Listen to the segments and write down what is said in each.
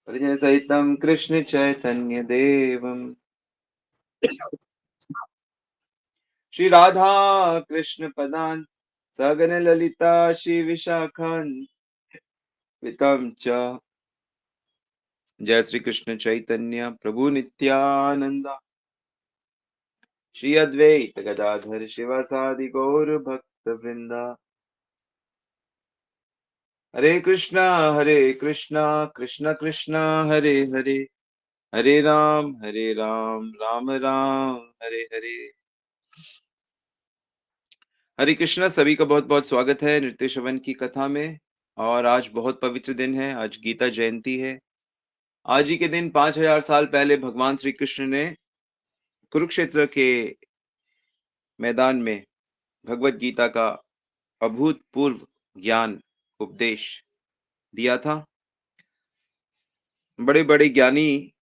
परिजन सहितं कृष्ण चैतन्य देवम श्री राधा कृष्ण पदान सगन ललिता श्री विशाखान वितम च। जय श्री कृष्ण चैतन्य प्रभु नित्यानंदा श्री अद्वैत गदाधर शिवासादि गौर भक्त वृंदा। हरे कृष्णा कृष्ण कृष्णा हरे हरे, हरे राम राम राम हरे हरे। हरे कृष्णा, सभी का बहुत बहुत स्वागत है नृत्य श्रवण की कथा में। और आज बहुत पवित्र दिन है, आज गीता जयंती है। आज ही के दिन 5000 साल पहले भगवान श्री कृष्ण ने कुरुक्षेत्र के मैदान में भगवत गीता का अभूतपूर्व ज्ञान उपदेश दिया था। बड़े बड़े ज्ञानी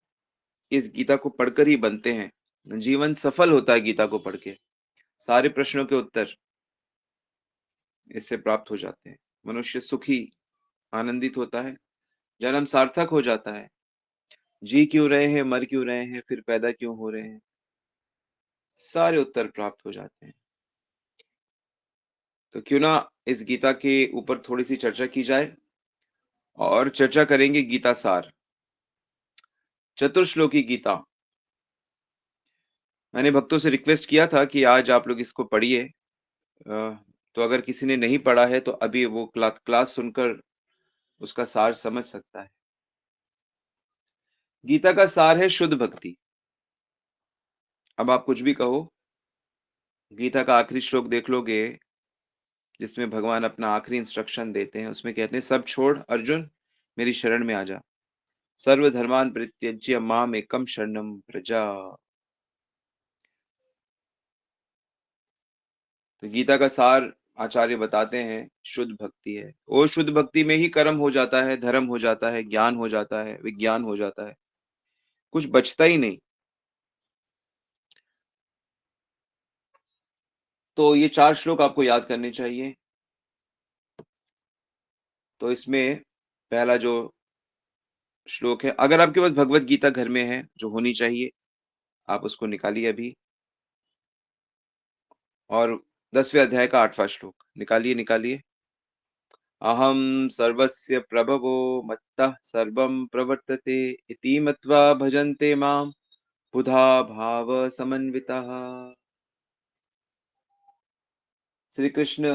इस गीता को पढ़कर ही बनते हैं, जीवन सफल होता है गीता को पढ़ के। सारे प्रश्नों के उत्तर इससे प्राप्त हो जाते हैं। मनुष्य सुखी आनंदित होता है, जन्म सार्थक हो जाता है। जी क्यों रहे हैं, मर क्यों रहे हैं, फिर पैदा क्यों हो रहे हैं, सारे उत्तर प्राप्त हो जाते हैं। तो क्यों ना इस गीता के ऊपर थोड़ी सी चर्चा की जाए, और चर्चा करेंगे गीता सार, चतुर्श्लोकी गीता। मैंने भक्तों से रिक्वेस्ट किया था कि आज आप लोग इसको पढ़िए। तो अगर किसी ने नहीं पढ़ा है तो अभी वो क्लास सुनकर उसका सार समझ सकता है। गीता का सार है शुद्ध भक्ति। अब आप कुछ भी कहो, गीता का आखिरी श्लोक देख लोगे जिसमें भगवान अपना आखिरी इंस्ट्रक्शन देते हैं। उसमें कहते हैं, सब छोड़ अर्जुन, मेरी शरण में आ जा। सर्वधर्मान परित्यज्य माम एकम शरणम प्रजा। तो गीता का सार आचार्य बताते हैं शुद्ध भक्ति है। और शुद्ध भक्ति में ही कर्म हो जाता है, धर्म हो जाता है, ज्ञान हो जाता है, विज्ञान हो जाता है, कुछ बचता ही नहीं। तो ये 4 श्लोक आपको याद करने चाहिए। तो इसमें पहला जो श्लोक है, अगर आपके पास भगवत गीता घर में है, जो होनी चाहिए, आप उसको निकालिए अभी। और 10वें अध्याय का 8वां श्लोक निकालिए, निकालिए। अहम सर्वस्य प्रभवो मत्तः सर्वं प्रवर्तते इति मत्वा भजन्ते मां बुधा भाव समन्वितः। श्री कृष्ण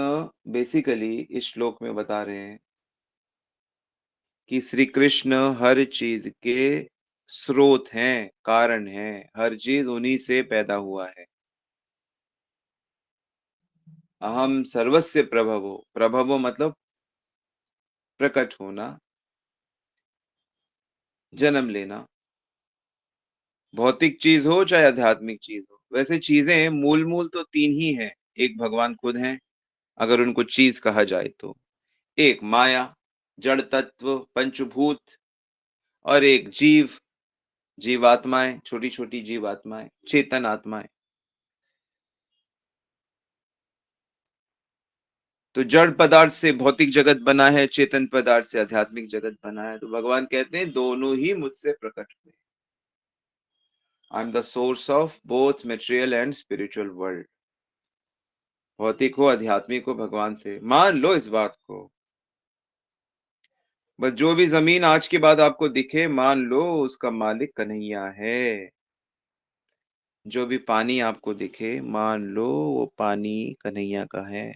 बेसिकली इस श्लोक में बता रहे हैं कि श्री कृष्ण हर चीज के स्रोत हैं, कारण हैं, हर चीज उन्हीं से पैदा हुआ है। अहम सर्वस्य प्रभवो, प्रभवो मतलब प्रकट होना, जन्म लेना। भौतिक चीज हो चाहे आध्यात्मिक चीज हो, वैसे चीजें मूल मूल तो 3 ही हैं। एक भगवान खुद हैं, अगर उनको चीज कहा जाए तो। एक माया, जड़ तत्व, पंचभूत। और एक जीव, जीवात्माएं, छोटी छोटी जीवात्माएं, चेतन आत्माएं। तो जड़ पदार्थ से भौतिक जगत बना है, चेतन पदार्थ से आध्यात्मिक जगत बना है। तो भगवान कहते हैं दोनों ही मुझसे प्रकट हुए। I am the source of both material and spiritual world. भौतिक हो आध्यात्मिक हो, भगवान से मान लो इस बात को। बस जो भी जमीन आज के बाद आपको दिखे, मान लो उसका मालिक कन्हैया है। जो भी पानी आपको दिखे, मान लो वो पानी कन्हैया का है।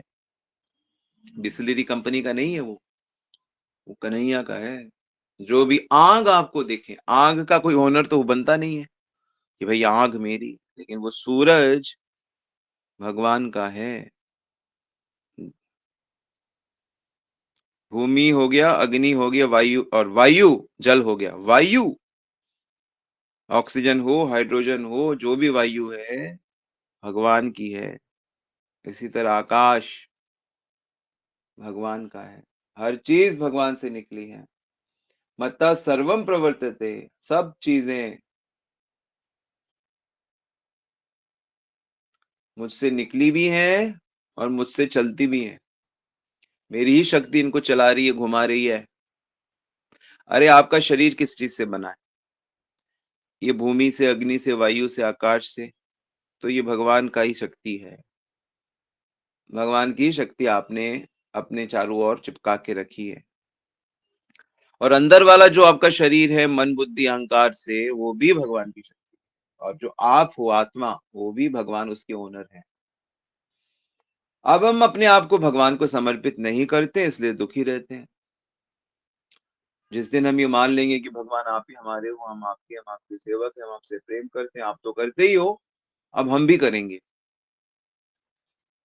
बिस्लरी कंपनी का नहीं है वो कन्हैया का है। जो भी आग आपको दिखे, आग का कोई ओनर तो बनता नहीं है कि भाई आग मेरी, लेकिन वो सूरज भगवान का है। भूमि हो गया, अग्नि हो गया, वायु, और वायु जल हो गया। वायु ऑक्सीजन हो, हाइड्रोजन हो, जो भी वायु है भगवान की है। इसी तरह आकाश भगवान का है। हर चीज भगवान से निकली है। मत्ता सर्वम प्रवर्तते, सब चीजें मुझसे निकली भी हैं और मुझसे चलती भी हैं। मेरी ही शक्ति इनको चला रही है, घुमा रही है। अरे आपका शरीर किस चीज़ से बना है? ये भूमि से, अग्नि से, वायु से, आकाश से, तो ये भगवान का ही शक्ति है। भगवान की शक्ति आपने अपने चारों ओर चिपका के रखी है। और अंदर वाला जो आपका शरीर है मन, बुद्धि, अहंकार से, वो भी भगवान की शक्ति है। और जो आप हो आत्मा, वो भी भगवान उसके ओनर हैं। अब हम अपने आप को भगवान को समर्पित नहीं करते, इसलिए दुखी रहते हैं। जिस दिन हम ये मान लेंगे कि भगवान आप ही हमारे हो, हम आपके, हम आपके सेवक हैं, हम आपसे प्रेम करते हैं, आप तो करते ही हो, अब हम भी करेंगे।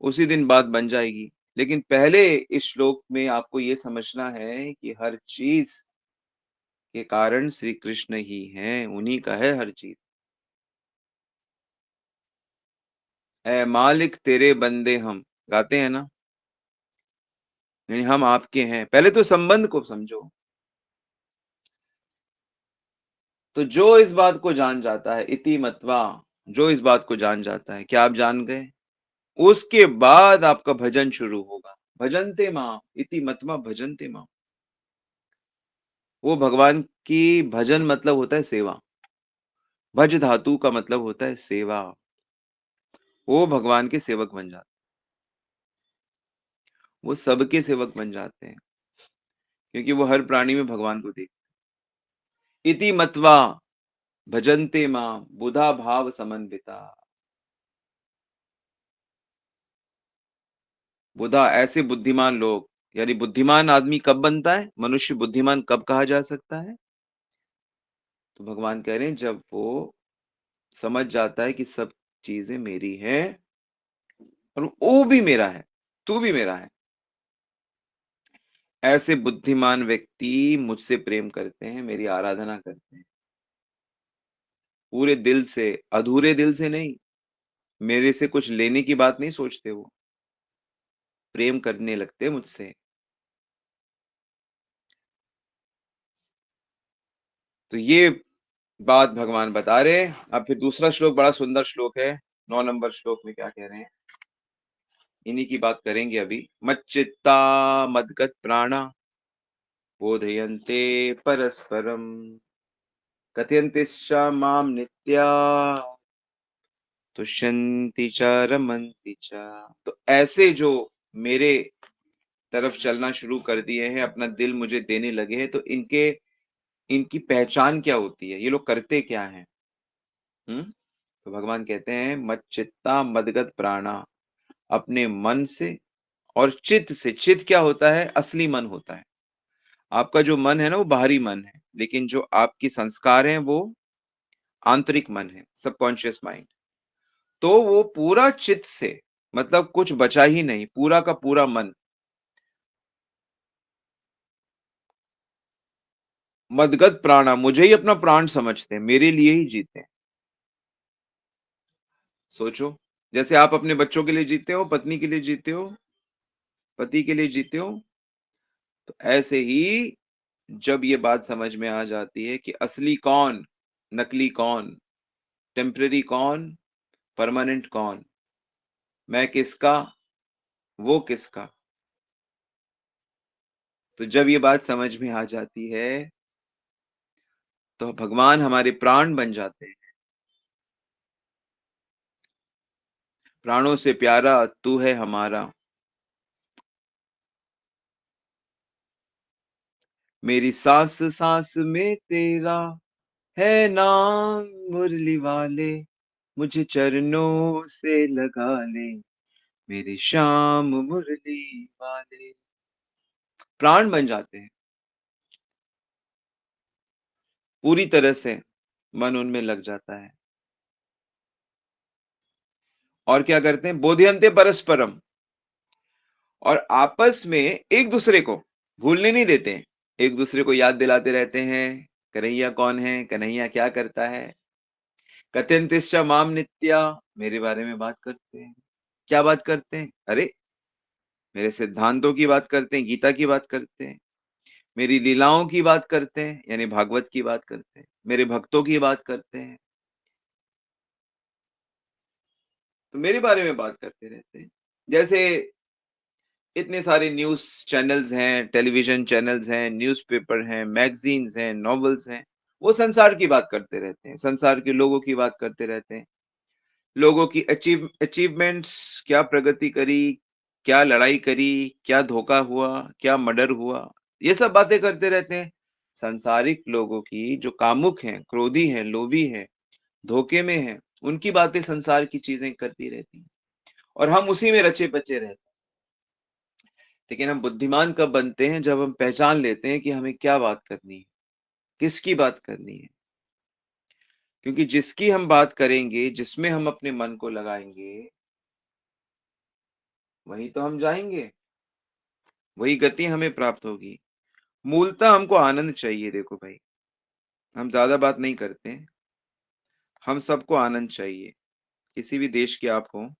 उसी दिन बात बन जाएगी। लेकिन पहले इस श्लोक में आपको ये समझना है कि हर चीज़ के कारण श्री कृष्ण ही हैं, उन्हीं का है हर चीज़। ऐ मालिक तेरे बंदे हम, गाते हैं ना? यानी हम आपके हैं। पहले तो संबंध को समझो। तो जो इस बात को जान जाता है, इति मत्वा, जो इस बात को जान जाता है, क्या आप जान गए? उसके बाद आपका भजन शुरू होगा। भजन्ते माम, इति मत्वा भजन्ते माम। वो भगवान की भजन मतलब होता है सेवा। भज धातु का मतलब होता है सेवा। वो भगवान के सेवक बन जाते हैं। वो सबके सेवक बन जाते हैं, क्योंकि वो हर प्राणी में भगवान को देखते हैं। इति मत्वा भजन्ते माम बुधा भाव समन्विता। बुधा ऐसे बुद्धिमान लोग, यानी बुद्धिमान आदमी कब बनता है? मनुष्य बुद्धिमान कब कहा जा सकता है? तो भगवान कह रहे हैं जब वो समझ जाता है कि सब चीजें मेरी हैं और वो भी मेरा है, तू भी मेरा है। ऐसे बुद्धिमान व्यक्ति मुझसे प्रेम करते हैं, मेरी आराधना करते हैं पूरे दिल से, अधूरे दिल से नहीं। मेरे से कुछ लेने की बात नहीं सोचते वो, प्रेम करने लगते हैं मुझसे। तो ये बात भगवान बता रहे हैं। अब फिर दूसरा श्लोक बड़ा सुंदर श्लोक है। 9 नंबर श्लोक में क्या कह रहे हैं? इन्हीं की बात करेंगे अभी। मच्चित्ता मद्गत प्राणा बोधयन्ते परस्परम कथयन्तिश्च माम नित्या तुष्यन्ति च रमन्ति च। तो ऐसे जो मेरे तरफ चलना शुरू कर दिए हैं, अपना दिल मुझे देने लगे हैं, तो इनकी पहचान क्या होती है? ये लोग करते क्या हैं? हुँ? तो भगवान कहते हैं मच्चित्ता मदगत प्राणा, अपने मन से और चित्त से। चित्त क्या होता है? असली मन होता है। आपका जो मन है ना वो बाहरी मन है, लेकिन जो आपके संस्कार हैं वो आंतरिक मन है, सबकॉन्शियस माइंड। तो वो पूरा चित्त से, मतलब कुछ बचा ही नहीं, पूरा का पूरा मन मदगत प्राणा, मुझे ही अपना प्राण समझते हैं, मेरे लिए ही जीते हैं। सोचो, जैसे आप अपने बच्चों के लिए जीते हो, पत्नी के लिए जीते हो, पति के लिए जीते हो, तो ऐसे ही जब ये बात समझ में आ जाती है कि असली कौन, नकली कौन, टेम्परेरी कौन, परमानेंट कौन, मैं किसका, वो किसका, तो जब ये बात समझ में आ जाती है, तो भगवान हमारे प्राण बन जाते हैं। प्राणों से प्यारा तू है हमारा, मेरी सांस-सांस में तेरा है नाम, मुरली वाले मुझे चरणों से लगा ले, मेरी श्याम मुरली वाले। प्राण बन जाते हैं, पूरी तरह से मन उनमें लग जाता है। और क्या करते हैं? बोधयन्ते परस्परम, और आपस में एक-दूसरे को भूलने नहीं देते हैं। एक-दूसरे को याद दिलाते रहते हैं, कन्हैया कौन है? कन्हैया क्या करता है? कथयन्तिश्च माम नित्या, मेरे बारे में बात करते हैं। क्या बात करते हैं? अरे! मेरे सिद्धांतों की बात करते हैं, गीता की बात करते हैं, मेरी लीलाओं की बात करते हैं, यानी भागवत की बात करते हैं, मेरे भक्तों की बात करते हैं, तो मेरे बारे में बात करते रहते हैं। जैसे इतने सारे न्यूज़ चैनल्स हैं, टेलीविज़न चैनल्स हैं, न्यूज़पेपर हैं, मैगज़ीन्स हैं, नॉवेल्स हैं। वो संसार की बात करते रहते हैं, संसार के लोगों की बात करते रहते हैं। लोगों की अचीवमेंट्स, क्या प्रगति करी, क्या लड़ाई करी, क्या धोखा हुआ, क्या मर्डर हुआ, ये सब बातें करते रहते हैं। सांसारिक लोगों की जो कामुक हैं, क्रोधी हैं, लोभी हैं, धोखे में हैं, उनकी बातें संसार की चीज़ें करती रहती हैं और हम उसी में रचे-पचे रहते हैं। लेकिन हम बुद्धिमान कब बनते हैं जब हम पहचान लेते हैं कि हमें क्या बात करनी है, किसकी बात करनी है। क्योंकि जिसकी हम बात करेंगे, जिसमें हम अपने मन को लगाएँगे, वहीं तो हम जाएँगे, वही गति हमें प्राप्त होगी। मूलतः हमको आनंद चाहिए देखो भाई, हम ज़्यादा बात नहीं करते हैं, हम सबको आनंद चाहिए। किसी भी देश के आप हों,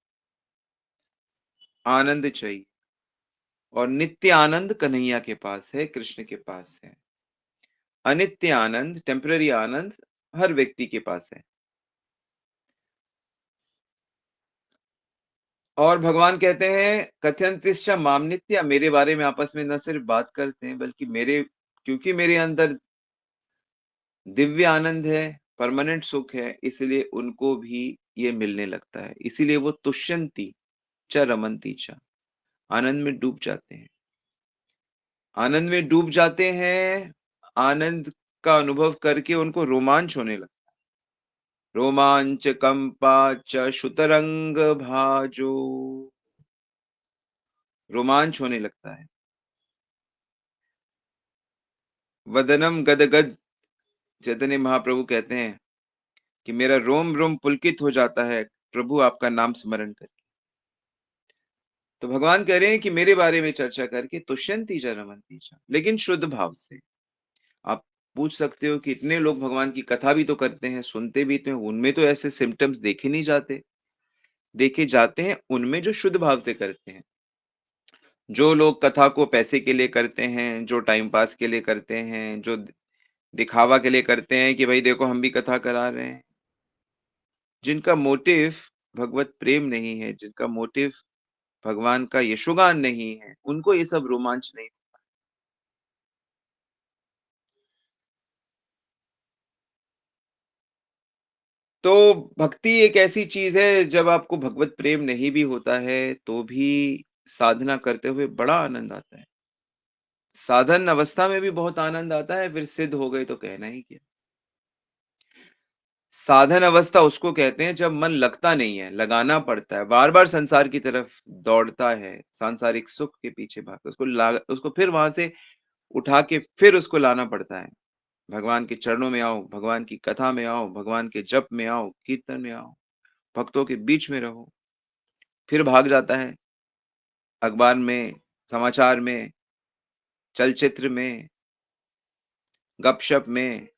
आनंद चाहिए और नित्य आनंद कन्हैया के पास है, कृष्ण के पास है। अनित्य आनंद, टेम्परेरी आनंद हर व्यक्ति के पास है। और भगवान कहते हैं कथयन्तिश्च माम नित्य, मेरे बारे में आपस में न सिर्फ बात करते हैं बल्कि मेरे क्योंकि मेरे अंदर दिव्य आनंद है, परमानेंट सुख है, इसलिए उनको भी ये मिलने लगता है। इसीलिए वो तुष्यन्ति च रमन्ति च, आनंद में डूब जाते हैं। आनंद में डूब जाते हैं, आनंद का अनुभव करके उनको रोमांच होने लगता है। रोमांच कंपा च शुतरंग भाजो, रोमांच होने लगता है। वदनम गदगद, चैतन्य महाप्रभु कहते हैं कि मेरा रोम-रोम पुलकित हो जाता है, प्रभु आपका नाम स्मरण करके। तो भगवान कह रहे हैं कि मेरे बारे में चर्चा करके तुष्यन्ति च रमन्ति च, लेकिन शुद्ध भाव से। आप पूछ सकते हो कि इतने लोग भगवान की कथा भी तो करते हैं, सुनते भी तो हैं, उनमें तो ऐसे सिम्पटम्स देखे नहीं जाते। देखे जाते हैं उनमें जो शुद्ध भाव से करते हैं। जो लोग कथा को पैसे के लिए करते हैं, जो टाइम पास के लिए करते हैं, जो दिखावा के लिए करते हैं कि भाई देखो हम भी कथा करा रहे हैं। जिनका मोटिव भगवत प्रेम नहीं है, जिनका मोटिव भगवान का यशोगान नहीं है, उनको ये सब रोमांच नहीं। तो भक्ति एक ऐसी चीज़ है जब आपको भगवत प्रेम नहीं भी होता है, तो भी साधना करते हुए बड़ा आनंद आता है। साधन अवस्था में भी बहुत आनंद आता है, फिर सिद्ध हो गए तो कहना ही क्या। साधन अवस्था उसको कहते हैं जब मन लगता नहीं है, लगाना पड़ता है, बार-बार संसार की तरफ दौड़ता है, सांसारिक सुख के पीछे भागता है, उसको फिर वहाँ से उठा के फिर उसको लाना पड़ता है। भगवान के चरणों में आओ, भगवान की कथा में आओ, भगवान के जप में आओ, कीर्तन में आओ, भक्तों के बीच में रहो, फिर भाग जाता है, अखबार में, समाचार में, चलचित्र में, गपशप में,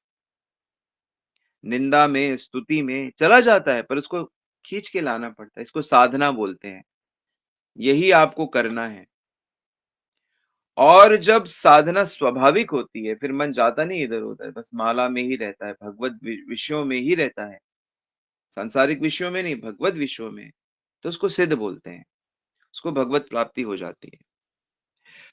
निंदा में, स्तुति में, चला जाता है, पर उसको खींच के लाना पड़ता है, इसको साधना बोलते हैं। यही आपको करना है और जब साधना स्वाभाविक होती है, फिर मन जाता नहीं इधर-उधर, बस माला में ही रहता है, भगवत विषयों में ही रहता है, सांसारिक विषयों में नहीं, भगवत विषयों में, तो उसको सिद्ध बोलते हैं, उसको भगवत प्राप्ति हो जाती है।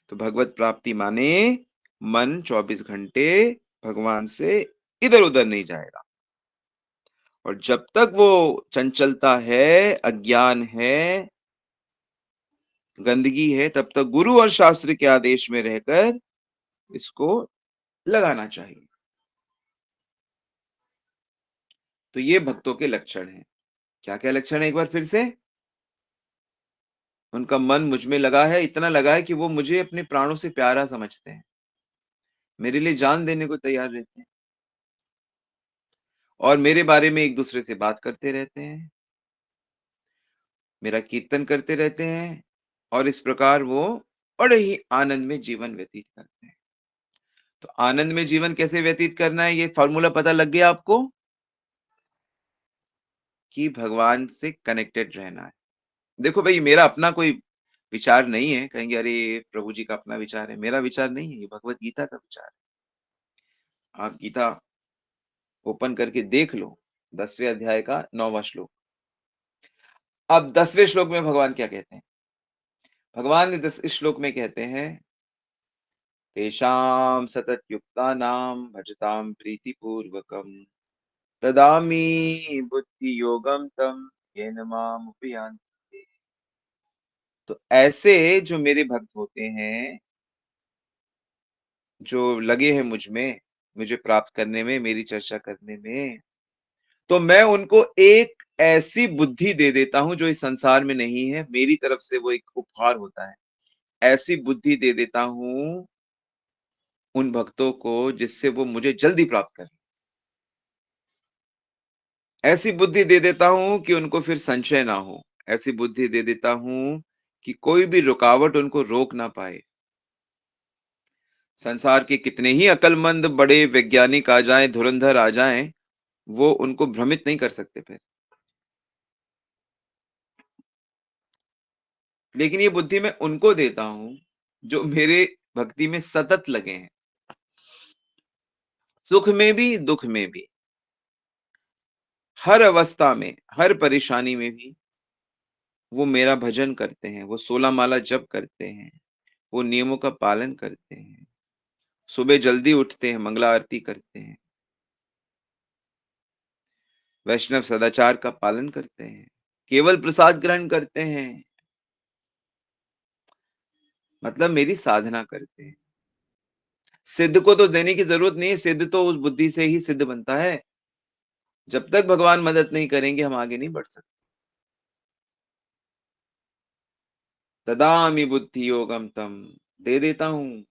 तो भगवत प्राप्ति माने मन 24 घंटे भगवान से इधर-उधर नहीं जाएगा और जब तक वो चंचलता है, अज्ञान है, गंदगी है, तब तक गुरु और शास्त्र के आदेश में रहकर इसको लगाना चाहिए। तो ये भक्तों के लक्षण हैं। क्या-क्या लक्षण है एक बार फिर से? उनका मन मुझ में लगा है, इतना लगा है कि वो मुझे अपने प्राणों से प्यारा समझते हैं। मेरे लिए जान देने को तैयार रहते हैं और मेरे बारे में एक-दूसरे से बात करते रहते हैं, मेरा कीर्तन करते रहते हैं और इस प्रकार वो बड़े ही आनंद में जीवन व्यतीत करते हैं। तो आनंद में जीवन कैसे व्यतीत करना है, ये फ़ॉर्मूला पता लग गया आपको? कि भगवान से कनेक्टेड रहना है। देखो भई मेरा अपना कोई विचार नहीं है, कहेंगे अरे! प्रभु जी का अपना विचार है, मेरा विचार नहीं है, ये भगवत गीता का विचार है। आप गीता ओपन करके देख लो, 10वें अध्याय का 9वाँ श्लोक। अब 10वें श्लोक में भगवान क्या कहते हैं? भगवान इस श्लोक में कहते हैं, तेषां सततयुक्तानां भजतां प्रीतिपूर्वकम् ददामि बुद्धियोगं तं येन माम् उपयान्ति। तो ऐसे जो मेरे भक्त होते हैं, जो लगे हैं मुझ में, मुझे प्राप्त करने में, मेरी चर्चा करने में, तो मैं उनको एक ऐसी बुद्धि दे देता हूँ जो इस संसार में नहीं है, मेरी तरफ से वो एक उपहार होता है। ऐसी बुद्धि दे देता हूँ उन भक्तों को जिससे वो मुझे जल्दी प्राप्त करें। ऐसी बुद्धि दे देता हूँ कि उनको फिर संशय ना हो। ऐसी बुद्धि दे देता हूँ कि कोई भी रुकावट उनको रोक ना पाए। संसार के कितने ही अक्लमंद बड़े वैज्ञानिक आ जाएँ, धुरंधर आ जाएँ, वो उनको भ्रमित नहीं कर सकते फिर। लेकिन ये बुद्धि मैं उनको देता हूँ, जो मेरे भक्ति में सतत लगे हैं। सुख में भी, दुःख में भी, हर अवस्था में, हर परेशानी में भी वो मेरा भजन करते हैं, वो 16 माला जप करते हैं, वो नियमों का पालन करते हैं, सुबह जल्दी उठते हैं, मंगला आरती करते हैं, वैष्णव सदाचार का पालन करते हैं, केवल प्रसाद ग्रहण करते हैं, मतलब मेरी साधना करते हैं। सिद्ध को तो देने की जरूरत नहीं है, सिद्ध तो उस बुद्धि से ही सिद्ध बनता है। जब तक भगवान मदद नहीं करेंगे, हम आगे नहीं बढ़ सकते। ददामि बुद्धि योगम तम, दे देता हूं।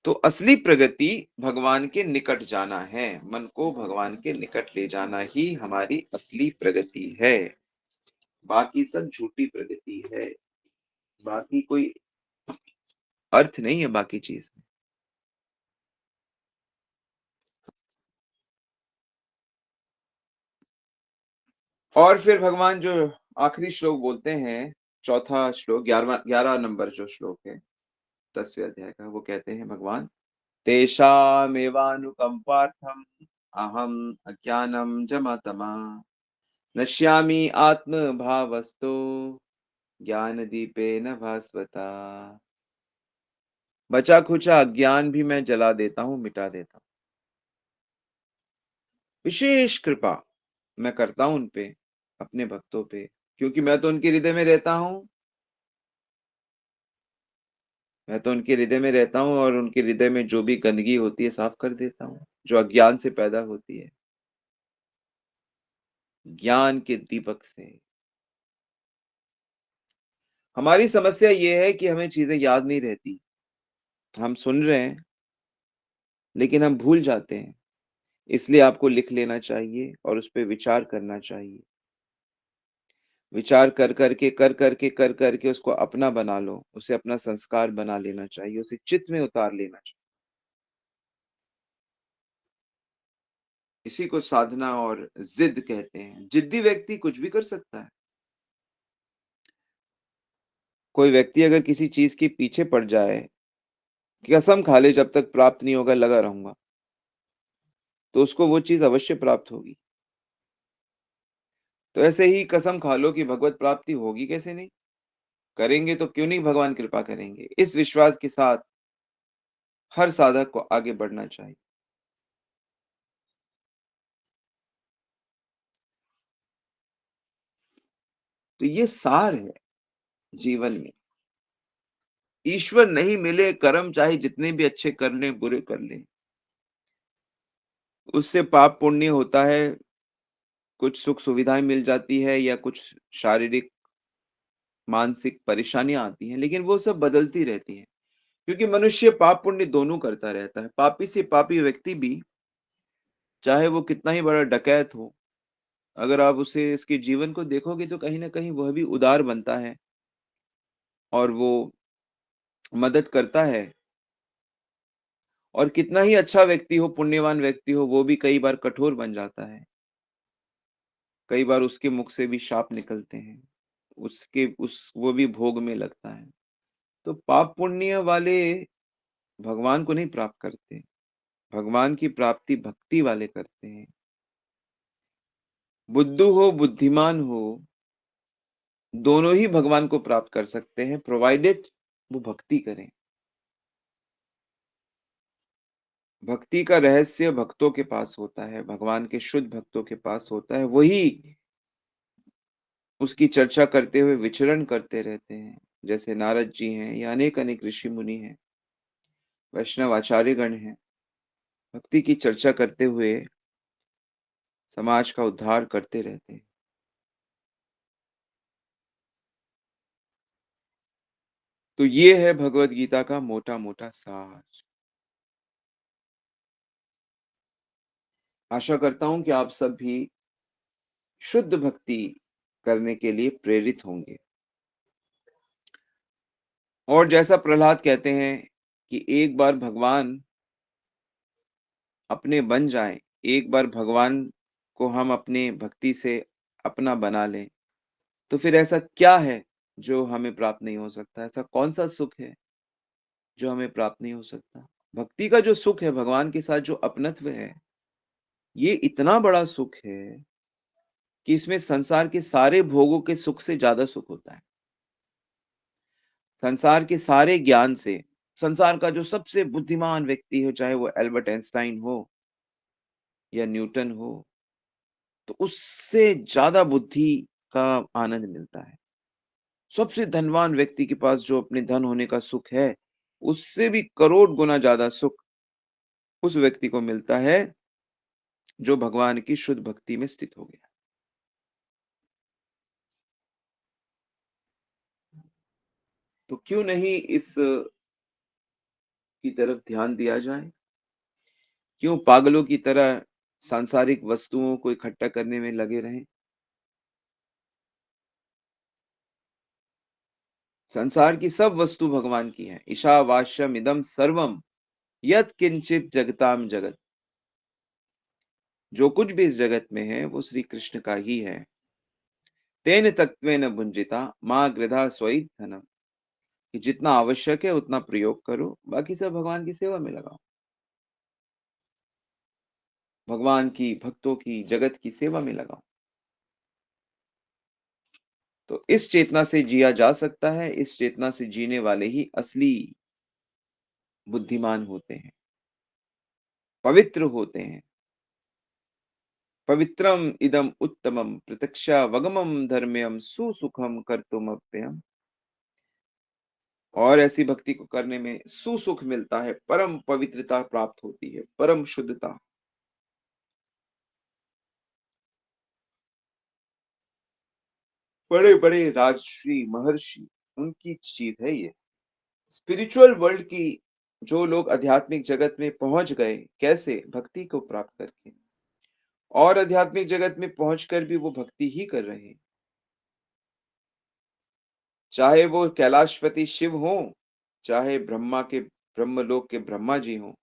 तो असली प्रगति भगवान के निकट जाना है। मन को भगवान के निकट ले जाना ही हमारी असली प्रगति है। बाकी सब झूठी प्रगति है। बाकी कोई अर्थ नहीं है बाकी चीज में। और फिर भगवान जो आखिरी श्लोक बोलते हैं, चौथा श्लोक, 11 नंबर जो श्लोक है 10वें अध्याय का, वो कहते हैं भगवान, तेषामेवानुकंपार्थम अहम अज्ञानम जमतमा नश्यामि आत्म भावस्तो ज्ञान दीपेन भास्वता। बचा खुचा अज्ञान भी मैं जला देता हूँ, मिटा देता हूँ। विशेष कृपा मैं करता हूं उन पे, अपने भक्तों पे, क्योंकि मैं तो उनके हृदय में रहता हूँ। मैं तो उनके हृदय में रहता हूँ और उनके हृदय में जो भी गंदगी होती है साफ कर देता हूँ, जो अज्ञान से पैदा होती है, ज्ञान के दीपक से। हमारी समस्या ये है कि हमें चीजें याद नहीं रहती। हम सुन रहे हैं लेकिन हम भूल जाते हैं। इसलिए आपको लिख लेना चाहिए और उस पे विचार करना चाहिए। विचार कर करके उसको अपना बना लो, उसे अपना संस्कार बना लेना चाहिए, उसे चित्त में उतार लेना चाहिए। इसी को साधना और जिद कहते हैं। जिद्दी व्यक्ति कुछ भी कर सकता है। कोई व्यक्ति अगर किसी चीज के पीछे पड़ जाए, कसम खा ले जब तक प्राप्त नहीं होगा लगा रहूंगा, तो उसको वो चीज अवश्य प्राप्त होगी। तो ऐसे ही कसम खा लो कि भगवत प्राप्ति होगी कैसे नहीं, करेंगे तो क्यों नहीं भगवान कृपा करेंगे। इस विश्वास के साथ हर साधक को आगे बढ़ना चाहिए। तो ये सार है जीवन में। ईश्वर नहीं मिले, कर्म चाहे जितने भी अच्छे कर लें, बुरे कर लें, उससे पाप पुण्य होता है। कुछ सुख सुविधाएं मिल जाती है या कुछ शारीरिक मानसिक परेशानियां आती हैं, लेकिन वो सब बदलती रहती हैं। क्योंकि मनुष्य पाप पुण्य दोनों करता रहता है। पापी से पापी व्यक्ति भी, चाहे वो कितना ही बड़ा डकैत हो, अगर आप उसे इसके जीवन को देखोगे तो कहीं ना कहीं वह भी उदार बनता है और वो मदद करता है। और कितना ही अच्छा व्यक्ति हो, पुण्यवान व्यक्ति हो, वो भी कई बार कठोर बन जाता है। कई बार उसके मुख से भी शाप निकलते हैं, उसके उस वो भी भोग में लगता है। तो पाप पुण्य वाले भगवान को नहीं प्राप्त करते। भगवान की प्राप्ति भक्ति वाले करते हैं। बुद्धू हो, बुद्धिमान हो, दोनों ही भगवान को प्राप्त कर सकते हैं, प्रोवाइडेड वो भक्ति करें। भक्ति का रहस्य भक्तों के पास होता है, भगवान के शुद्ध भक्तों के पास होता है, वही उसकी चर्चा करते हुए विचरण करते रहते हैं। जैसे नारद जी हैं या अनेक-अनेक ऋषि मुनि हैं, वैष्णव आचार्यगण हैं, भक्ति की चर्चा करते हुए समाज का उद्धार करते रहते हैं। तो ये है भगवद गीता का मोटा-मोटा सार। आशा करता हूँ कि आप सब भी शुद्ध भक्ति करने के लिए प्रेरित होंगे। और जैसा प्रहलाद कहते हैं कि एक बार भगवान अपने बन जाएँ, एक बार भगवान को हम अपनी भक्ति से अपना बना लें, तो फिर ऐसा क्या है जो हमें प्राप्त नहीं हो सकता? ऐसा कौन-सा सुख है जो हमें प्राप्त नहीं हो सकता? भक्ति का जो सुख है, भगवान के साथ जो अपनत्व है, ये इतना बड़ा सुख है कि इसमें संसार के सारे भोगों के सुख से ज़्यादा सुख होता है। संसार के सारे ज्ञान से, संसार का जो सबसे बुद्धिमान व्यक्ति हो, चाहे वो एल्बर्ट आइंस्टाइन हो या न्यूटन हो, तो उससे ज़्यादा बुद्धि का आनंद मिलता है। सबसे धनवान व्यक्ति के पास जो अपने धन होने का सुख है, उससे भी करोड़ गुना ज़्यादा सुख उस व्यक्ति को मिलता है, जो भगवान की शुद्ध भक्ति में स्थित हो गया। तो क्यों नहीं इस की तरफ ध्यान दिया जाए? क्यों पागलों की तरह सांसारिक वस्तुओं को इकट्ठा करने में लगे रहें? संसार की सब वस्तु भगवान की हैं। ईशावास्यम इदं सर्वम यत् किंचित जगताम जगत। जो कुछ भी इस जगत में है, वो श्री कृष्ण का ही है। तेन तत्वेन भुंजिता माँ गृधा स्वई धनम। कि जितना आवश्यक है उतना प्रयोग करो, बाकी सब भगवान की सेवा में लगाओ। भगवान की, भक्तों की, जगत की सेवा में लगाओ। तो इस चेतना से जिया जा सकता है, इस चेतना से जीने वाले ही असली बुद्धिमान होते हैं, पवित्र होते हैं। पवित्रम इदम उत्तमम प्रत्यक्षावगमम धर्म्यम सुसुखम कर्तुमप्ययम्। और ऐसी भक्ति को करने में सुसुख मिलता है, परम पवित्रता प्राप्त होती है, परम शुद्धता। बड़े-बड़े राजर्षि, महर्षि, उनकी चीज़ है ये। स्पिरिचुअल वर्ल्ड की जो लोग आध्यात्मिक जगत में पहुँच गए, कैसे? भक्ति को प्राप्त करके। और आध्यात्मिक जगत में पहुँचकर भी वो भक्ति ही कर रहे हैं। चाहे वो कैलाशपति शिव हों, चाहे ब्रह्मा के ब्रह्मलोक के ब्रह्मा जी हों,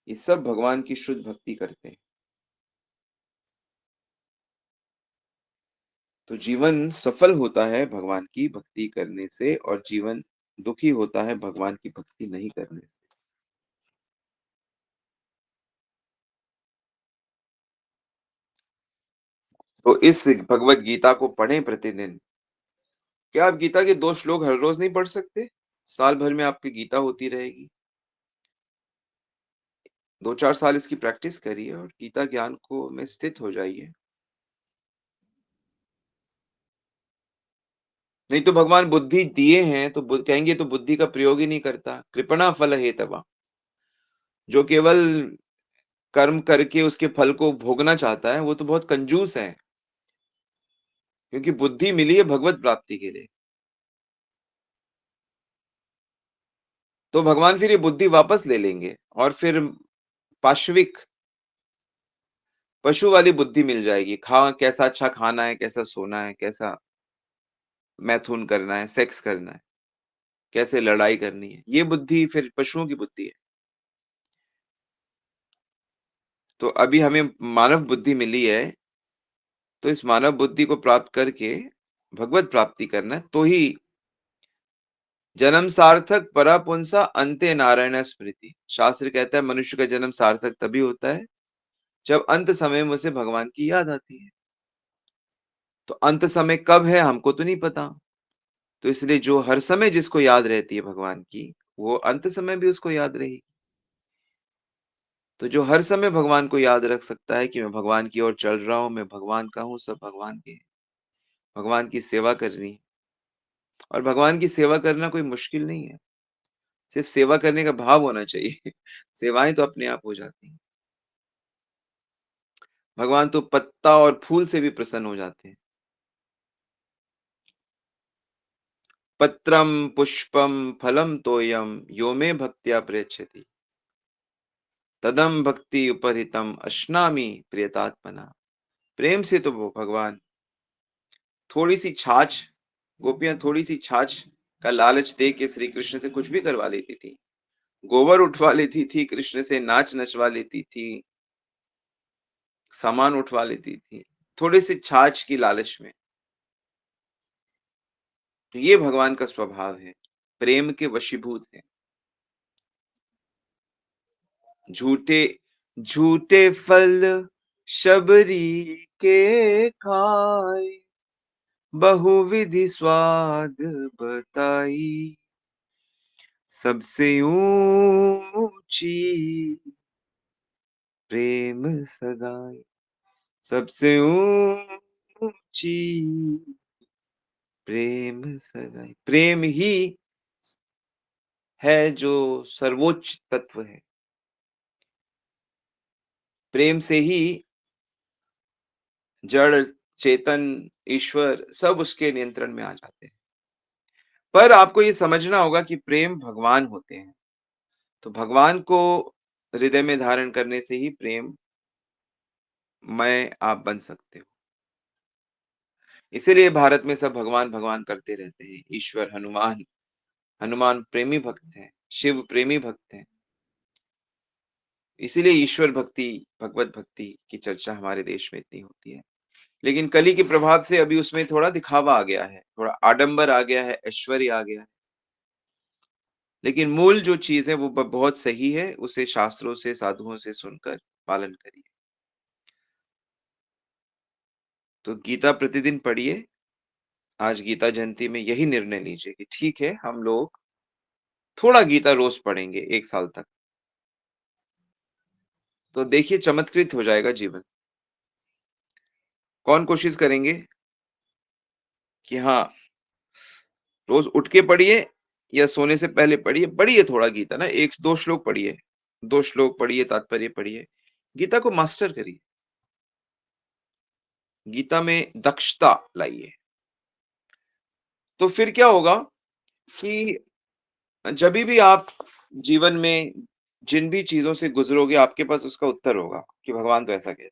ये सब भगवान की शुद्ध भक्ति करते हैं। तो जीवन सफल होता है भगवान की भक्ति करने से और जीवन दुखी होता है भगवान की भक्ति नहीं करने से। तो इस भगवत गीता को पढ़ें प्रतिदिन। क्या आप गीता के 2 श्लोक हर रोज़ नहीं पढ़ सकते? साल भर में आपकी गीता होती रहेगी। 2-4 साल इसकी प्रैक्टिस करिए और गीता ज्ञान को में स्थित हो जाइए। नहीं तो भगवान बुद्धि दिए हैं तो कहेंगे तो बुद्धि का प्रयोग ही नहीं करता। कृपणा फल हेतवा। जो केवल कर्म करके उसके फल को भोगना चाहता है, वो तो बहुत कंजूस है। क्योंकि बुद्धि मिली है भगवत प्राप्ति के लिए। तो भगवान फिर ये बुद्धि वापस ले लेंगे और फिर पाश्विक पशु वाली बुद्धि मिल जाएगी। कैसा अच्छा खाना है, कैसा सोना है, कैसा मैथुन करना है, सेक्स करना है, कैसे लड़ाई करनी है। ये बुद्धि फिर पशुओं की बुद्धि है। तो अभी हमें मानव बुद्धि मिली है, तो इस मानव बुद्धि को प्राप्त करके भगवत प्राप्ति करना है, तो ही जन्म सार्थक परा पुंसा अंते नारायण स्मृति। शास्त्र कहता है मनुष्य का जन्म सार्थक तभी होता है, जब अंत समय में उसे भगवान की याद आती है। तो अंत समय कब है हमको तो नहीं पता। तो इसलिए जो हर समय जिसको याद रहती है भगवान की, वो अंत समय भी उसको याद रहेगी। तो जो हर समय भगवान को याद रख सकता है कि मैं भगवान की ओर चल रहा हूँ, मैं भगवान का हूँ, सब भगवान के हैं। भगवान की सेवा करनी है और भगवान की सेवा करना कोई मुश्किल नहीं है। सिर्फ सेवा करने का भाव होना चाहिए। सेवाएँ तो अपने आप हो जाती हैं। भगवान तो पत्ता और फूल से भी प्रसन्न हो जाते हैं। पत्रम पुष्पम फलम तोयम यो मे भक्त्या प्रयच्छति तदम भक्ति उपहृतम अश्नामि प्रियतात्मना। प्रेम से तो वो भगवान थोड़ी सी छाछ, गोपियां थोड़ी सी छाछ का लालच दे के श्री कृष्ण से कुछ भी करवा लेती थी। गोबर उठवा लेती थी कृष्ण से, नाच नचवा लेती थी, सामान उठवा लेती थी, थोड़ी सी छाछ की लालच में। तो ये भगवान का स्वभाव है, प्रेम के वशीभूत है। झूठे झूठे फल शबरी के खाए, बहुविधि स्वाद बताई, सबसे ऊंची प्रेम सगाई, सबसे ऊंची प्रेम सगाई। प्रेम ही है जो सर्वोच्च तत्व है। प्रेम से ही जड़, चेतन, ईश्वर सब उसके नियंत्रण में आ जाते हैं। पर आपको ये समझना होगा कि प्रेम भगवान होते हैं। तो भगवान को हृदय में धारण करने से ही प्रेम मैं आप बन सकते हो। इसीलिए भारत में सब भगवान भगवान करते रहते हैं। ईश्वर हनुमान, हनुमान प्रेमी भक्त हैं, शिव प्रेमी भक्त हैं। इसीलिए ईश्वर भक्ति, भगवत भक्ति की चर्चा हमारे देश में इतनी होती है। लेकिन कली के प्रभाव से अभी उसमें थोड़ा दिखावा आ गया है, थोड़ा आडंबर आ गया है, ऐश्वर्य आ गया है। लेकिन मूल जो चीज है वो बहुत सही है, उसे शास्त्रों से, साधुओं से सुनकर पालन करिए। तो गीता प्रतिदिन पढ़िए। आज गीता जयंती में यही निर्णय लीजिए कि ठीक है, हम लोग थोड़ा गीता रोज पढ़ेंगे 1 साल तक। तो देखिए चमत्कृत हो जाएगा जीवन। कौन कोशिश करेंगे कि हाँ, रोज उठ के पढ़िए या सोने से पहले पढ़िए, पढ़िए थोड़ा गीता ना, 1-2 श्लोक पढ़िए, 2 श्लोक पढ़िए, तात्पर्य पढ़िए, गीता को मास्टर करिए। गीता में दक्षता लाइए। तो फिर क्या होगा कि जभी भी आप जीवन में जिन भी चीजों से गुजरोगे, आपके पास उसका उत्तर होगा कि भगवान तो ऐसा कहते हैं।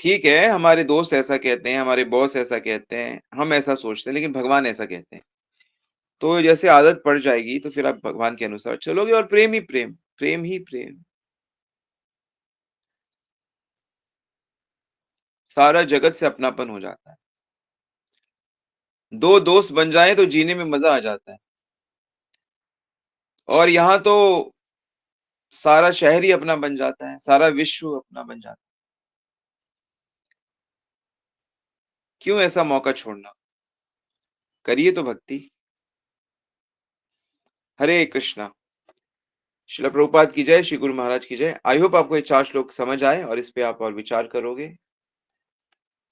ठीक है, हमारे दोस्त ऐसा कहते हैं, हमारे बॉस ऐसा कहते हैं, हम ऐसा सोचते हैं, लेकिन भगवान ऐसा कहते हैं। तो जैसे आदत पड़ जाएगी तो फिर आप भगवान के अनुसार चलोगे और प्रेम ही प्रेम, प्रेम ही प्रेम। सारा जगत से अपनापन हो जाता है। 2 दोस्त बन जाएं तो जीने में मजा आ जाता है। और यहाँ तो सारा शहर ही अपना बन जाता है, सारा विश्व अपना बन जाता है। क्यों ऐसा मौका छोड़ना? करिए तो भक्ति। हरे कृष्णा। श्रील प्रभुपाद की जय, श्री गुरु महाराज की जय। आई होप आपको ये 4 श्लोक समझ आए और इस पे आप और विचार करोगे।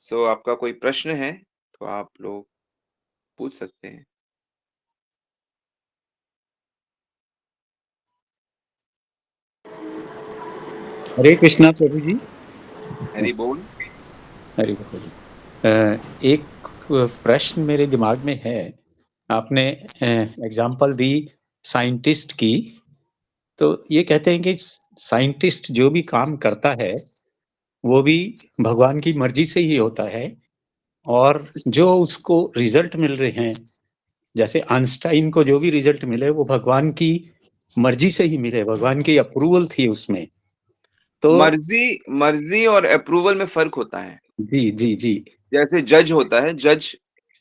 सो आपका कोई प्रश्न है तो आप लोग पूछ सकते हैं। हरे कृष्णा प्रभु जी। हरि बोल। हरि बोल। एक प्रश्न मेरे दिमाग में है। आपने एग्जाम्पल दी साइंटिस्ट की, तो ये कहते हैं कि साइंटिस्ट जो भी काम करता है वो भी भगवान की मर्जी से ही होता है, और जो उसको रिजल्ट मिल रहे हैं, जैसे आइंस्टाइन को जो भी रिजल्ट मिले वो भगवान की मर्जी से ही मिले, भगवान की अप्रूवल थी उसमें। तो मर्जी और अप्रूवल में फर्क होता है। जी जी जी जैसे जज होता है, जज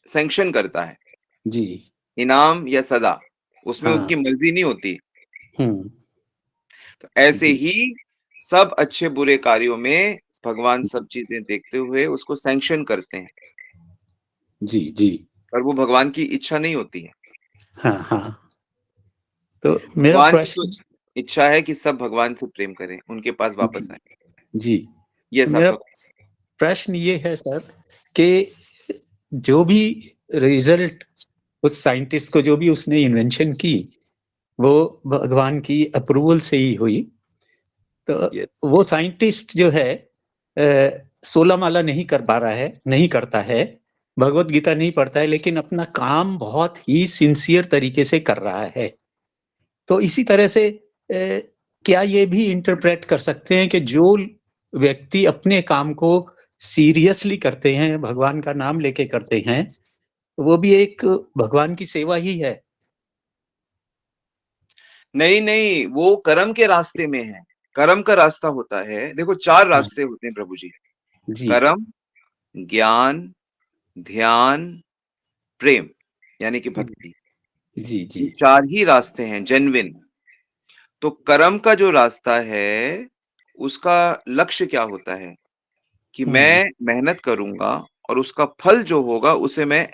सैंक्शन करता है, जी। इनाम या सजा, उसमें हाँ। उनकी मर्जी नहीं होती। हम्म। तो ऐसे जी ही सब अच्छे बुरे कार्यों में भगवान सब चीज़ें देखते हुए उसको सैंक्शन करते हैं। जी, जी। पर वो भगवान की इच्छा नहीं होती है। हाँ, हाँ। तो मेरा भगवान की तो प्रश्न इच्छा है कि सब भगवान से प्रेम करें, उनके पास जी, वापस आएँ। जी। ये तो मेरा आपका प्रश्न ये है सर कि जो भी रिज़ल्ट उस साइंटिस्ट को जो भी उसने इन्वेंशन की, वो भगवान की अप्रूवल से ही हुई। ये तो वो साइंटिस्ट जो है 16 माला नहीं कर पा रहा है, नहीं करता है, भगवत गीता नहीं पढ़ता है, लेकिन अपना काम बहुत ही सिंसियर तरीके से कर रहा है। तो इसी तरह से क्या ये भी इंटरप्रेट कर सकते हैं कि जो व्यक्ति अपने काम को सीरियसली करते हैं, भगवान का नाम लेके करते हैं, वो भी एक भगवान की सेवा ही है? नहीं, नहीं, वो कर्म के रास्ते में है। कर्म का रास्ता होता है, देखो 4 हाँ, रास्ते होते हैं प्रभु जी। जी। कर्म, ज्ञान, ध्यान, प्रेम, यानी कि भक्ति। जी, जी। ये 4 ही रास्ते हैं जेन्युइन। तो कर्म का जो रास्ता है, उसका लक्ष्य क्या होता है कि हुँ, मैं मेहनत करूँगा और उसका फल जो होगा उसे मैं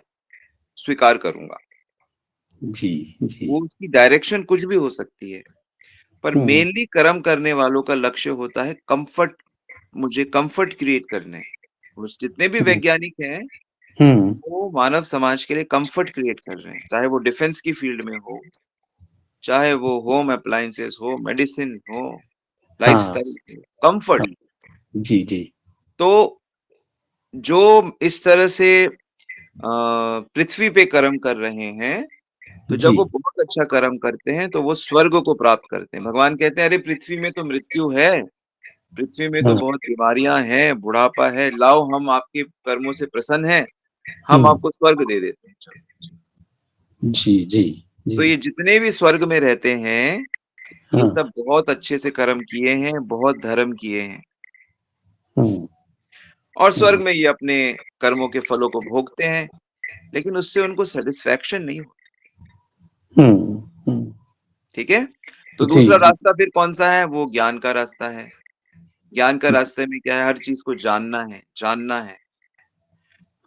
स्वीकार करूँगा। जी, जी। वो उसकी डायरेक्शन कुछ भी हो सकती है, पर हुँ, मेनली कर्म करने वालों का लक्ष्य होता है कम्फर्ट, मुझे कम्फर्ट क्रिएट करना है। उस जितने भी हुँ, वैज्ञानिक हैं, हुँ, वो मानव समाज के लिए कम्फर्ट क्रिएट कर रहे हैं, चाहे वो डिफेंस की फील्ड में हो, चाहे वो होम अप्लायंसेस हो, मेडिसिन हो, हाँ, लाइफ़स्टाइल हो, कम्फर्ट। हाँ। जी, जी। तो जो इस तरह से पृथ्वी पे कर्म कर रहे हैं, तो जी। जब वो बहुत अच्छा कर्म करते हैं, तो वो स्वर्ग को प्राप्त करते हैं। भगवान कहते हैं, "अरे! पृथ्वी में तो मृत्यु है, पृथ्वी में तो हाँ, बहुत बीमारियाँ हैं, बुढ़ापा है, लाओ हम आपके कर्मों से प्रसन्न हैं, हम हुँ। आपको स्वर्ग दे देते हैं, चलो।" जी, जी, जी। तो ये जितने भी स्वर्ग में रहते हैं, ये हाँ, सब बहुत अच्छे से कर्म किए हैं, बहुत धर्म किए हैं हुँ, और स्वर्ग हुँ, में ये अपने कर्मों के फलों को भोगते हैं, लेकिन उससे उनको सैटिस्फैक्शन नहीं होती, हुँ, हुँ। ठीक है? तो जी, दूसरा जी। रास्ता फिर कौन-सा है? वो ज्ञान का रास्ता है। ज्ञान का रास्ते में क्या है? हर चीज़ को जानना है, जानना है।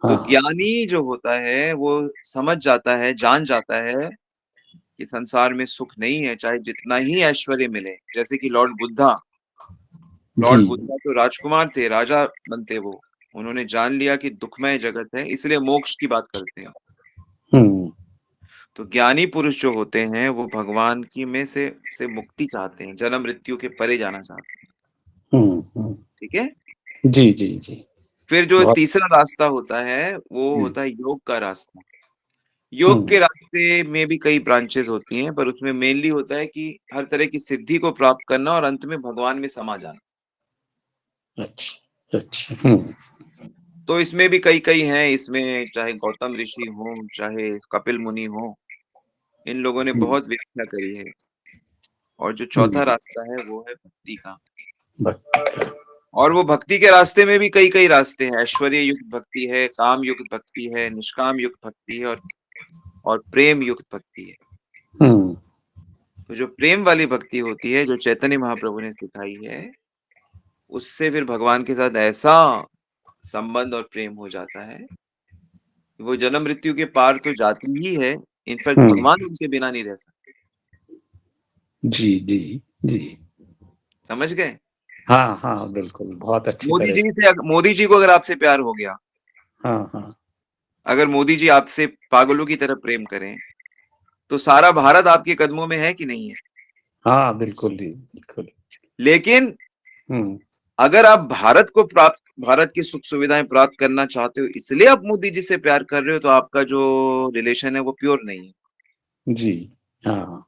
तो हाँ, ज्ञानी जो होता है, वो समझ जाता है, जान जाता है कि संसार में सुख नहीं है, चाहे जितना ही ऐश्वर्य मिले। जैसे कि जी। लॉर्ड बुद्धा तो राजकुमार थे, राजा बनते वो। उन्होंने जान लिया कि दुःखमय जगत है, इसलिए मोक्ष की बात करते हैं। हुँ, तो ज्ञानी पुरुष जो होते हैं, वो भगवान की में से मुक्ति चाहते हैं, जन्म मृत्यु के परे जाना चाहते हैं, हुँ, हुँ। ठीक है? जी, जी, जी। फिर जो बहुत तीसरा रास्ता होता है, वो हुँ, होता है योग का रास्ता। योग हुँ, के रास्ते में भी कई ब्रांचेज़ होती हैं, पर उसमें मेनली होता है कि हर तरह की सिद्धि को प्राप्त करना और अंत में भगवान में समा जाना। अच्छा, अच्छा। हुँ, तो इसमें भी कई-कई हैं, इसमें चाहे गौतम ऋषि हों, चाहे कपिल मुनि हों, इन लोगों ने हुँ, बहुत व्याख्या करी है। और जो चौथा हुँ। रास्ता है, वो है भक्ति का। बक और वो भक्ति के रास्ते में भी कई-कई रास्ते हैं, ऐश्वर्य युक्त भक्ति है, काम युक्त भक्ति है, निष्काम युक्त भक्ति है और प्रेम युक्त भक्ति है। हुँ, तो जो प्रेम वाली भक्ति होती है, जो चैतन्य महाप्रभु ने सिखाई है, उससे फिर भगवान के साथ ऐसा संबंध और प्रेम हो जाता है, कि वो जन्म मृत्यु के पार तो जाती ही है, इनफैक्ट हुँ। भगवान उनके बिना नहीं रह सकते। जी, जी, जी। समझ गए? हाँ, हाँ, बिल्कुल, बहुत अच्छी तरह से मोदी जी को अगर आपसे प्यार हो गया, हाँ, हाँ। अगर मोदी जी आपसे पागलों की तरह प्रेम करें, तो सारा भारत आपके कदमों में है कि नहीं है? हाँ, बिल्कुल जी, बिल्कुल। लेकिन हुँ, अगर आप भारत की सुख-सुविधाएँ प्राप्त करना चाहते हो, इसलिए आप मोदी जी से प्यार कर रहे हो, तो आपका जो रिलेशन है, वो प्योर नहीं है। जी। हाँ,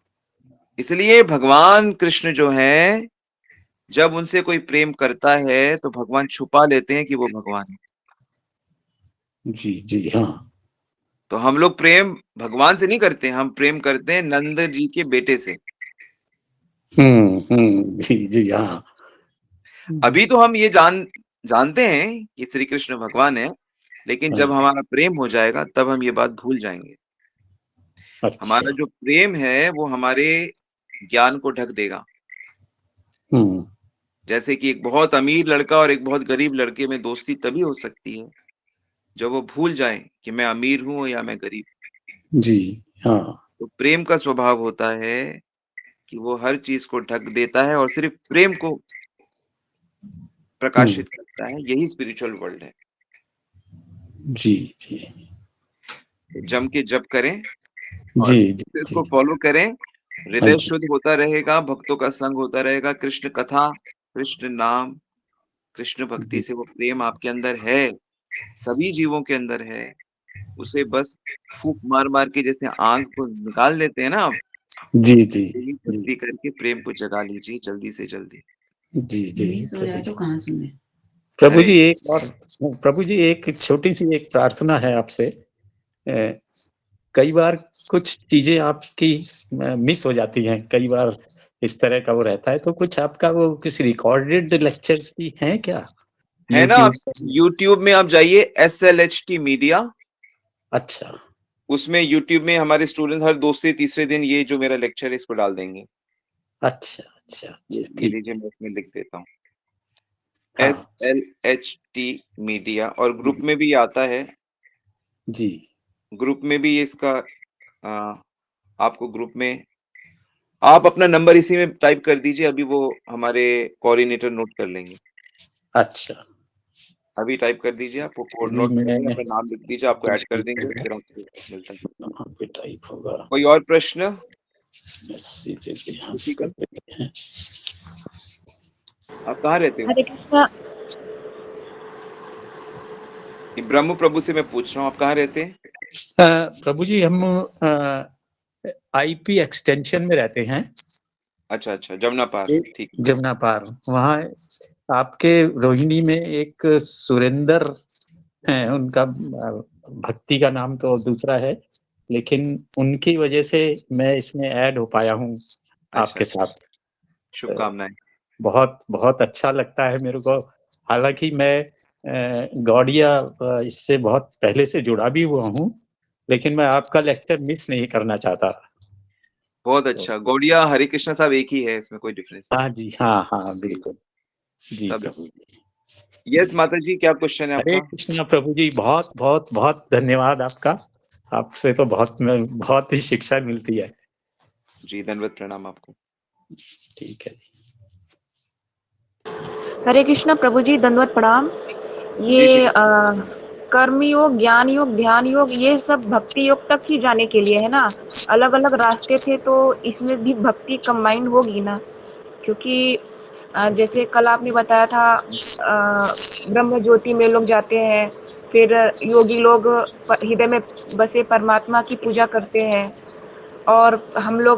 इसलिए भगवान कृष्ण जो हैं, जब उनसे कोई प्रेम करता है, तो भगवान छुपा लेते हैं कि वो भगवान हैं। जी, जी, हाँ। तो हम लोग प्रेम भगवान से नहीं करते, हम प्रेम करते हैं नंद जी के बेटे से। हुँ, हुँ, जी, जी, हाँ। हुँ, अभी तो हम ये जानते हैं कि श्री कृष्ण भगवान हैं, लेकिन हाँ, जब हमारा प्रेम हो जाएगा, तब हम ये बात भूल जाएँगे। अच्छा। हमारा जो प्रेम है, वो हमारे ज्ञान को ढक देगा। हुँ, जैसे कि एक बहुत अमीर लड़का और एक बहुत गरीब लड़के में दोस्ती तभी हो सकती है, जब वो भूल जाएँ कि मैं अमीर हूँ या मैं गरीब। जी, हाँ। तो प्रेम का स्वभाव होता है कि वो हर चीज़ को ढक देता है और सिर्फ़ प्रेम को हुँ, प्रकाशित करता है, यही स्पिरिचुअल वर्ल्ड है। जी, जी। तो जम के जप करें और जी, जी, फिर जी। उसको फ़ॉलो करें, हाँ हृदय जी। शुद्ध होता रहेगा, भक्तों का संग होता रहेगा, कृष्ण कथा, कृष्ण नाम, कृष्ण भक्ति जी। से वो प्रेम आपके अंदर है, सभी जीवों के अंदर है, उसे बस फूँक मार-मार के जैसे आग को निकाल लेते हैं ना आप, जी, जी, यही जी। भक्ति करके प्रेम को जगा लीजिए जल्दी से जल्दी। जी, जी, सो जाए तो कहाँ सुने? प्रभु हरे जी प्रभु जी एक छोटी-सी एक प्रार्थना है आपसे। कई बार कुछ चीज़ें आपकी मिस हो जाती हैं, कई बार इस तरह का वो रहता है, तो कुछ आपका वो कुछ रिकॉर्डेड लेक्चर्स भी हैं क्या? है ना, यूट्यूब पर? यूट्यूब में आप जाइए एसएलएचटी मीडिया, अच्छा, उसमें यूट्यूब में हमारे स्टूडेंट्स हर दूसरे तीसरे दिन ये जो मेरा लेक्चर है इसको डाल देंगे। अच्छा, अच्छा, ये अच्छा, ये ठीक लीजिए है। मैं इसमें लिख देता हूँ। हाँ, एसएलएचटी मीडिया और ग्रुप में भी आता है, जी, ग्रुप में भी ये इसका अ, आपको ग्रुप में आप अपना नंबर इसी में टाइप कर दीजिए, अभी वो हमारे कोऑर्डिनेटर नोट कर लेंगे। अच्छा, अभी टाइप कर दीजिए, आप वो कोड अभी नोट कर लेंगे, मैं अपना नाम लिख दीजिए, आपको ऐड कुछ कर नहीं देंगे, होगा, फिर आपको मिलता है। कहाँ पे टाइप होगा? कोई और प्रश्न मैसेजेस यहाँ किसी का? से हैं। आप कहाँ रहते हो? हरे कृष्णा। ये ब्रह्म प्रभु से मैं पूछ रहा हूँ, आप कहाँ रहते हैं? प्रभु जी हम आईपी एक्सटेंशन में रहते हैं, अच्छा, अच्छा, जमुना पार, एक ठीक। जमुना पार। वहाँ आपके रोहिणी में एक सुरेंद्र हैं, उनका भक्ति का नाम तो दूसरा है, लेकिन उनकी वजह से मैं इसमें ऐड हो पाया हूँ अच्छा, आपके अच्छा, साथ। अ, शुभकामनाएँ। बहुत बहुत अच्छा लगता है मेरे को। हालाँकि मैं गौड़िया इससे बहुत पहले से जुड़ा भी हुआ हूँ, लेकिन मैं आपका लेक्चर मिस नहीं करना चाहता। बहुत तो अच्छा, गौड़िया हरे कृष्णा साहब एक ही है, इसमें कोई डिफरेंस नहीं हाँ है। जी, हाँ, हाँ, जी, बिल्कुल। जी, सब प्रभु जी। यस जी। माताजी क्या क्वेश्चन है हरे आपका? कृष्णा प्रभु जी, बहुत, बहुत, बहुत धन्यवाद आपका। आपसे तो बहुत ही शिक्षा मिलती है। जी, दंडवत प्रणाम आपको। ठीक है। हरे कृष्णा प्रभु जी, दंडवत प्रणाम। जी, श्री ये कृष्ण। कर्म योग, ज्ञान योग, ध्यान योग, ये सब भक्ति योग तक ही जाने के लिए है ना? अलग अलग रास्ते थे तो इसमें भी भक्ति कंबाइन होगी ना? क्योंकि जैसे कल आपने बताया था ब्रह्म ज्योति में लोग जाते हैं, फिर योगी लोग हृदय में बसे परमात्मा की पूजा करते हैं, और हम लोग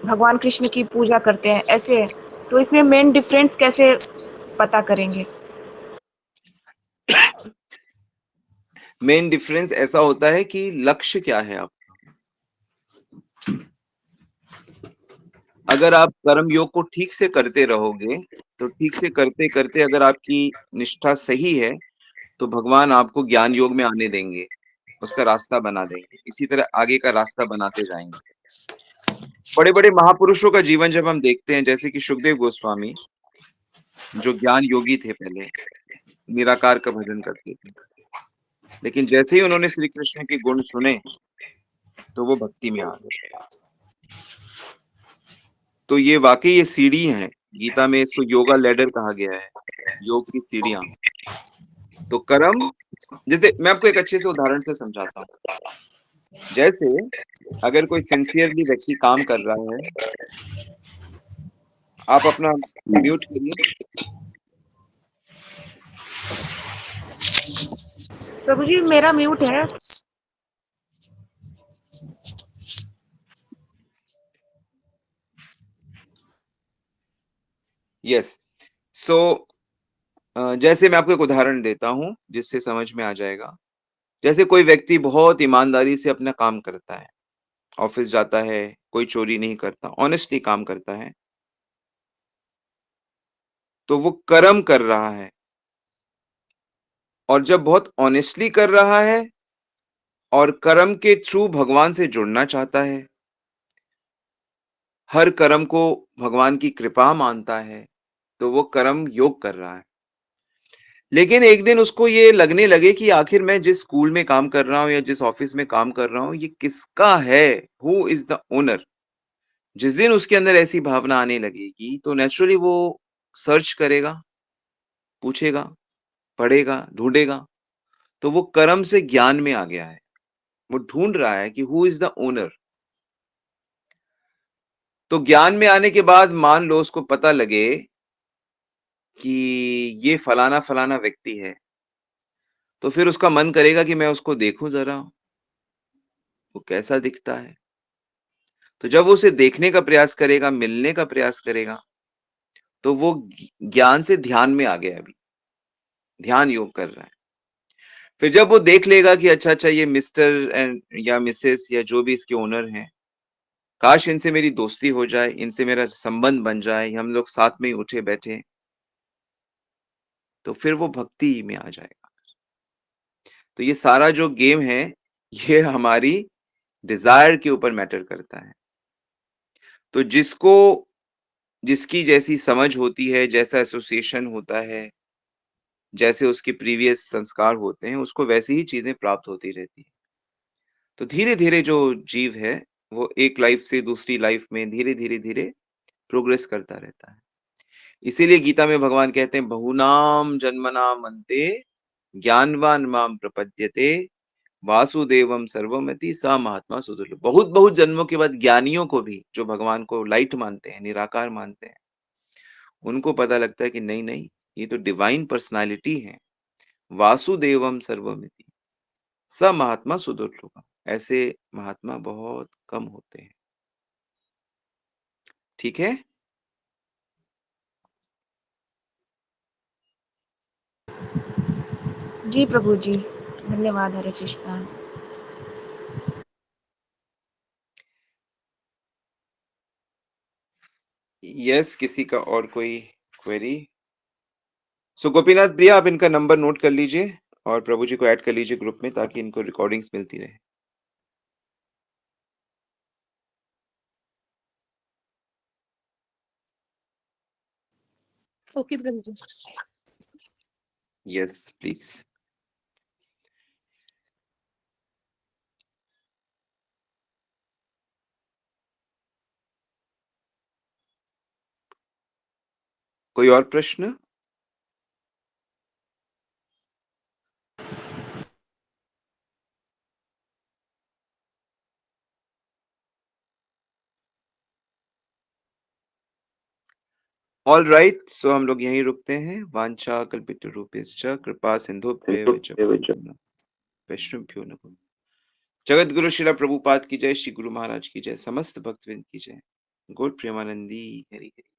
भगवान कृष्ण की पूजा करते हैं, ऐसे। तो इसमें मेन डिफरेंस कैसे पता करेंगे? मेन डिफरेंस ऐसा होता है कि लक्ष्य क्या है आपका? अगर आप कर्म योग को ठीक से करते रहोगे, तो ठीक से करते-करते अगर आपकी निष्ठा सही है, तो भगवान आपको ज्ञान योग में आने देंगे, उसका रास्ता बना देंगे। इसी तरह आगे का रास्ता बनाते जाएँगे। बड़े-बड़े महापुरुषों का जीवन जब हम देखते हैं, जैसे कि सुखदेव गोस्वामी, जो ज्ञान योगी थे पहले, निराकार का भजन करते थे। लेकिन जैसे ही उन्होंने श्री कृष्ण के गुण सुने, तो वो भक्ति में आ गए। तो ये वाक़ई ये सीढ़ी हैं, गीता में इसको योगा लैडर कहा गया है, योग की सीढ़ियाँ। तो कर्म जैसे मैं आपको एक अच्छे से उदाहरण से समझाता हूँ। जैसे अगर कोई सिंसियरली व्यक्ति काम कर रहा है, आप अपना म्यूट करिए। प्रभु जी, मेरा म्यूट है। यस, सो जैसे मैं आपको एक उदाहरण देता हूँ, जिससे समझ में आ जाएगा। जैसे कोई व्यक्ति बहुत ईमानदारी से अपना काम करता है, ऑफ़िस जाता है, कोई चोरी नहीं करता, ऑनेस्टली काम करता है, तो वो कर्म कर रहा है और जब बहुत ऑनेस्टली कर रहा है और कर्म के थ्रू भगवान से जुड़ना चाहता है, हर कर्म को भगवान की कृपा मानता है, तो वो कर्म योग कर रहा है। लेकिन एक दिन उसको ये लगने लगे कि आखिर मैं जिस स्कूल में काम कर रहा हूँ या जिस ऑफिस में काम कर रहा हूँ, ये किसका है? Who is the owner? जिस दिन उसके अंदर ऐसी भावना आने लगेगी, तो नेचुरली वो सर्च करेगा, पूछेगा, पढ़ेगा, ढूँढेगा, तो वो कर्म से ज्ञान में आ गया है। वो ढूँढ रहा है कि हू इज़ द ओनर? तो ज्ञान में आने के बाद मान लो उसको पता लगे कि ये फलाना-फलाना व्यक्ति है, तो फिर उसका मन करेगा कि मैं उसको देखूँ ज़रा, वो कैसा दिखता है? तो जब वो उसे देखने का प्रयास करेगा, मिलने का प्रयास करेगा, तो वो ज्ञान से ध्यान में आ गया अभी, ध्यान योग कर रहा है। फिर जब वो देख लेगा कि अच्छा-अच्छा ये मिस्टर एंड या मिसेस या जो भी इसके ओनर हैं, काश इनसे मेरी दोस्ती हो जाए, इनसे मेरा संबंध बन जाए, हम लोग साथ में ही उठे-बैठे, तो फिर वो भक्ति में आ जाएगा। तो ये सारा जो गेम है, ये हमारी डिज़ायर के ऊपर मैटर करता है। तो जिसकी जैसी समझ होती है, जैसा एसोसिएशन होता है, जैसे उसके प्रीवियस संस्कार होते हैं, उसको वैसी ही चीज़ें प्राप्त होती रहती हैं। तो धीरे-धीरे जो जीव है, वो एक लाइफ़ से दूसरी लाइफ़ में धीरे-धीरे प्रोग्रेस करता रहता है। इसीलिए गीता में भगवान कहते हैं, "बहूनां जन्मनां अन्ते ज्ञानवान् मां प्रपद्यते, वासुदेवं सर्वमिति स महात्मा सुदुर्लभः।" बहुत-बहुत जन्मों के बाद ज्ञानियों को भी, जो भगवान को लाइट मानते हैं, निराकार मानते हैं, उनको पता लगता है कि नहीं-नहीं, ये तो डिवाइन पर्सनैलिटी है। वासुदेवम सर्वमिति, स महात्मा सुदुर्लभः। ऐसे महात्मा बहुत कम होते हैं। ठीक है? जी प्रभु जी, धन्यवाद। हरे कृष्णा। यस, किसी का और कोई क्वेरी? सो गोपीनाथ भैया, आप इनका नंबर नोट कर लीजिए और प्रभु जी को ऐड कर लीजिए ग्रुप में, ताकि इनको रिकॉर्डिंग्स मिलती रहे। Okay Prabhu ji. Yes, please. कोई और प्रश्न? ऑल राइट, सो हम लोग यहीं रुकते हैं। वांछा कल्पितरूपेश्च कृपा सिंधुभ्येव च वैष्णवभ्यो नमः। जगत गुरु श्रील प्रभुपाद की जय, श्री गुरु महाराज की जय, समस्त भक्तवृंद की जय। गौर प्रेमानंदी हरि हरि।